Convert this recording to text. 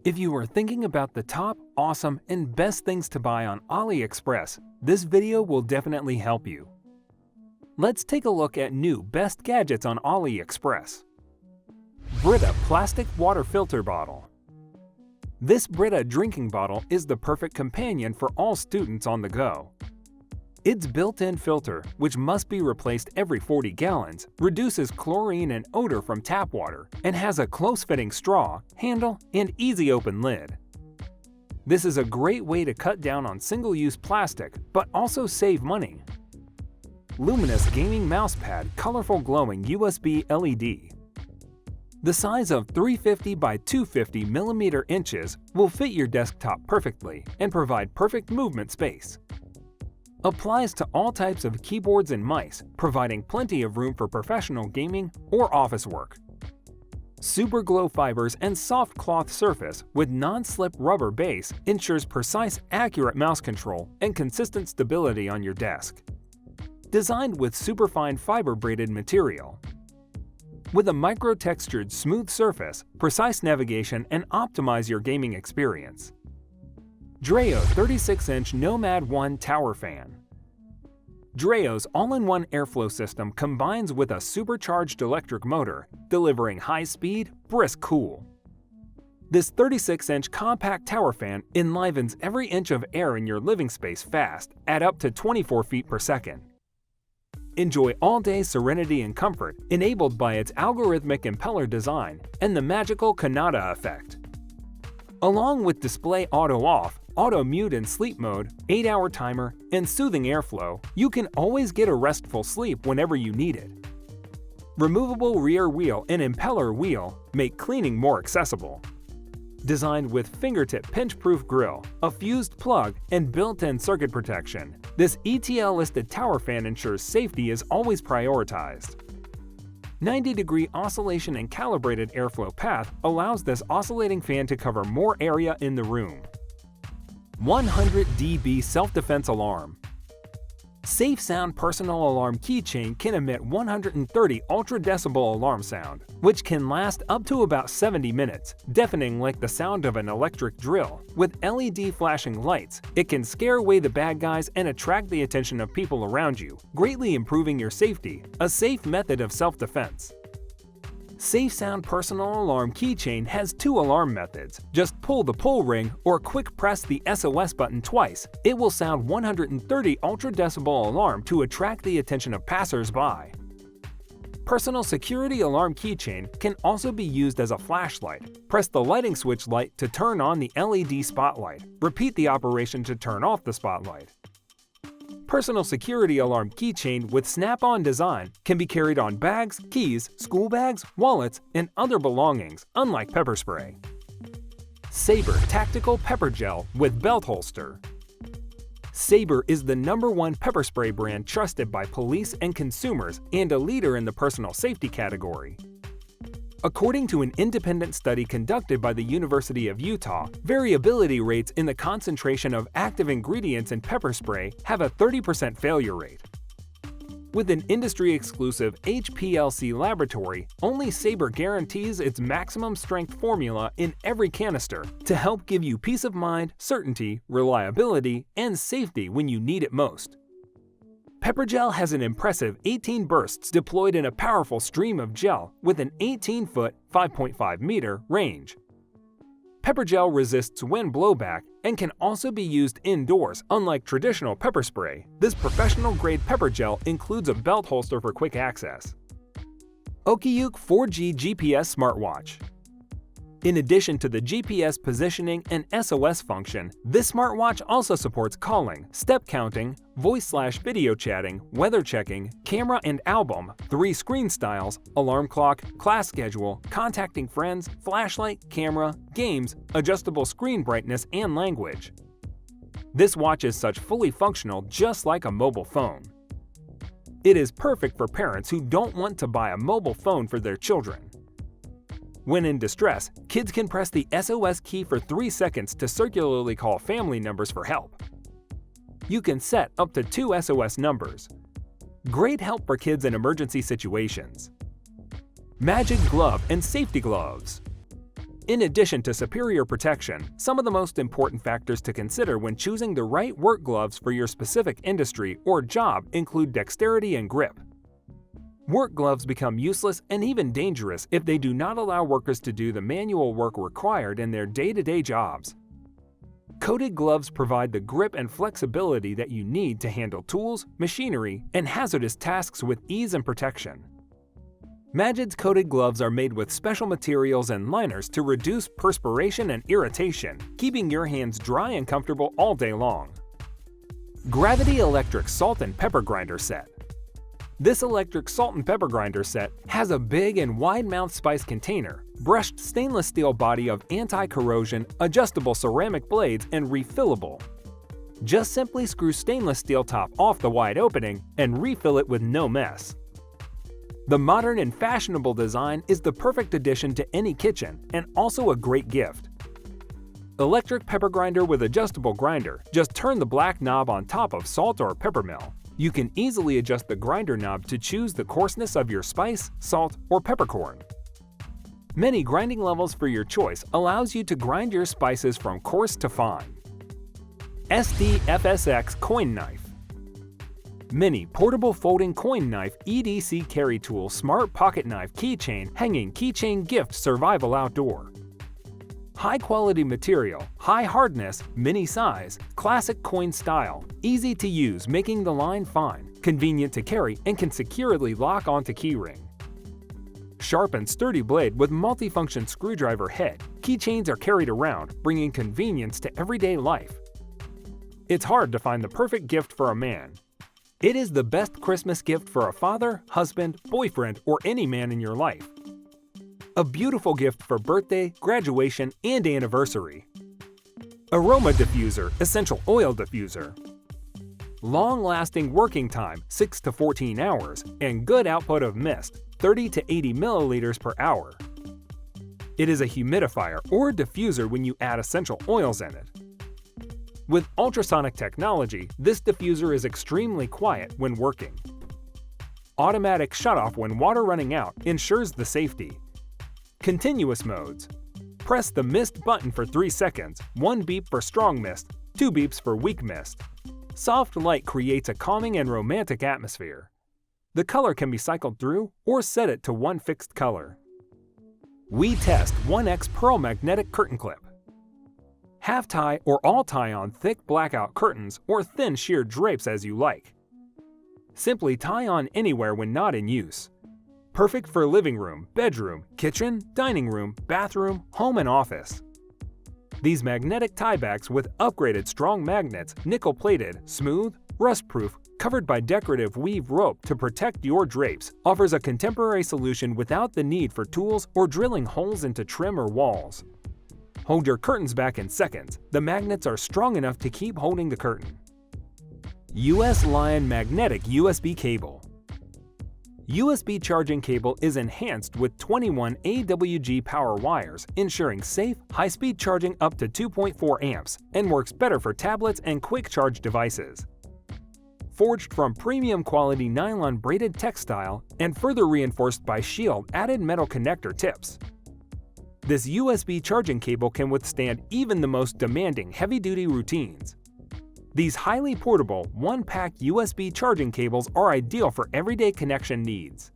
If you are thinking about the top, awesome, and best things to buy on AliExpress, this video will definitely help you. Let's take a look at new best gadgets on AliExpress. BRITA Plastic Water Filter Bottle. This BRITA drinking bottle is the perfect companion for all students on the go. Its built-in filter, which must be replaced every 40 gallons, reduces chlorine and odor from tap water and has a close-fitting straw, handle, and easy-open lid. This is a great way to cut down on single-use plastic, but also save money. LUMINOUS Gaming Mousepad Colorful Glowing USB LED. The size of 350 by 250 mm will fit your desktop perfectly and provide perfect movement space. Applies to all types of keyboards and mice, providing plenty of room for professional gaming or office work. Super glow fibers and soft cloth surface with non-slip rubber base ensures precise, accurate mouse control and consistent stability on your desk. Designed with superfine fiber braided material. With a micro-textured smooth surface, precise navigation and optimize your gaming experience. DREO 36-inch NOMAD 1 Tower Fan. DREO's all-in-one airflow system combines with a supercharged electric motor, delivering high-speed, brisk cool. This 36-inch compact tower fan enlivens every inch of air in your living space fast at up to 24 feet per second. Enjoy all-day serenity and comfort enabled by its algorithmic impeller design and the magical Kanata effect. Along with display auto-off, auto-mute and sleep mode, 8-hour timer, and soothing airflow, you can always get a restful sleep whenever you need it. Removable rear wheel and impeller wheel make cleaning more accessible. Designed with fingertip pinch-proof grill, a fused plug, and built-in circuit protection, this ETL-listed tower fan ensures safety is always prioritized. 90-degree oscillation and calibrated airflow path allows this oscillating fan to cover more area in the room. 100 dB self-defense alarm. Safe Sound Personal Alarm Keychain can emit 130 ultra-decibel alarm sound, which can last up to about 70 minutes, deafening like the sound of an electric drill. With LED flashing lights, it can scare away the bad guys and attract the attention of people around you, greatly improving your safety, a safe method of self-defense. Safe Sound Personal Alarm Keychain has 2 alarm methods. Just pull the pull ring or quick press the SOS button twice. It will sound 130 ultra-decibel alarm to attract the attention of passers-by. Personal Security Alarm Keychain can also be used as a flashlight. Press the lighting switch light to turn on the LED spotlight. Repeat the operation to turn off the spotlight. Personal Security Alarm Keychain with snap-on design can be carried on bags, keys, school bags, wallets, and other belongings, unlike pepper spray. SABRE Tactical Pepper Gel with Belt Holster. SABRE is the #1 pepper spray brand trusted by police and consumers and a leader in the personal safety category. According to an independent study conducted by the University of Utah, variability rates in the concentration of active ingredients in pepper spray have a 30% failure rate. With an industry-exclusive HPLC laboratory, only SABRE guarantees its maximum strength formula in every canister to help give you peace of mind, certainty, reliability, and safety when you need it most. Pepper gel has an impressive 18 bursts deployed in a powerful stream of gel with an 18-foot, 5.5-meter range. Pepper gel resists wind blowback and can also be used indoors, unlike traditional pepper spray. This professional-grade pepper gel includes a belt holster for quick access. OKYUK 4G GPS Smartwatch. In addition to the GPS positioning and SOS function, this smartwatch also supports calling, step counting, voice/video chatting, weather checking, camera and album, 3 screen styles, alarm clock, class schedule, contacting friends, flashlight, camera, games, adjustable screen brightness, and language. This watch is such fully functional just like a mobile phone. It is perfect for parents who don't want to buy a mobile phone for their children. When in distress, kids can press the SOS key for 3 seconds to circularly call family members for help. You can set up to 2 SOS numbers. Great help for kids in emergency situations. MAGID Glove and Safety Gloves. In addition to superior protection, some of the most important factors to consider when choosing the right work gloves for your specific industry or job include dexterity and grip. Work gloves become useless and even dangerous if they do not allow workers to do the manual work required in their day-to-day jobs. Coated gloves provide the grip and flexibility that you need to handle tools, machinery, and hazardous tasks with ease and protection. MAGID's coated gloves are made with special materials and liners to reduce perspiration and irritation, keeping your hands dry and comfortable all day long. Gravity Electric Salt and Pepper Grinder Set. This electric salt and pepper grinder set has a big and wide-mouthed spice container, brushed stainless steel body of anti-corrosion, adjustable ceramic blades, and refillable. Just simply screw stainless steel top off the wide opening and refill it with no mess. The modern and fashionable design is the perfect addition to any kitchen and also a great gift. Electric pepper grinder with adjustable grinder. Just turn the black knob on top of salt or pepper mill. You can easily adjust the grinder knob to choose the coarseness of your spice, salt, or peppercorn. Many grinding levels for your choice allows you to grind your spices from coarse to fine. SDFSX Coin Knife. Mini Portable Folding Coin Knife EDC Carry Tool Smart Pocket Knife Keychain Hanging Keychain Gift Survival Outdoor. High-quality material, high hardness, mini size, classic coin style, easy to use making the line fine, convenient to carry and can securely lock onto keyring. Sharp and sturdy blade with multifunction screwdriver head, keychains are carried around, bringing convenience to everyday life. It's hard to find the perfect gift for a man. It is the best Christmas gift for a father, husband, boyfriend, or any man in your life. A beautiful gift for birthday, graduation, and anniversary. AROMA Diffuser Essential Oil Diffuser. Long-lasting working time 6 to 14 hours and good output of mist 30 to 80 milliliters per hour. It is a humidifier or diffuser when you add essential oils in it. With ultrasonic technology, this diffuser is extremely quiet when working. Automatic shutoff when water running out ensures the safety. Continuous modes. Press the mist button for 3 seconds, 1 beep for strong mist, 2 beeps for weak mist. Soft light creates a calming and romantic atmosphere. The color can be cycled through or set it to one fixed color. WETEST 1X Pearl Magnetic Curtain Clip. Half tie or all tie on thick blackout curtains or thin sheer drapes as you like. Simply tie on anywhere when not in use. Perfect for living room, bedroom, kitchen, dining room, bathroom, home and office. These magnetic tiebacks with upgraded strong magnets, nickel-plated, smooth, rust-proof, covered by decorative weave rope to protect your drapes, offers a contemporary solution without the need for tools or drilling holes into trim or walls. Hold your curtains back in seconds. The magnets are strong enough to keep holding the curtain. USLION Magnetic USB Cable. USB charging cable is enhanced with 21 AWG power wires, ensuring safe, high-speed charging up to 2.4 amps and works better for tablets and quick charge devices. Forged from premium quality nylon braided textile and further reinforced by shield added metal connector tips. This USB charging cable can withstand even the most demanding heavy-duty routines. These highly portable, one-pack USB charging cables are ideal for everyday connection needs.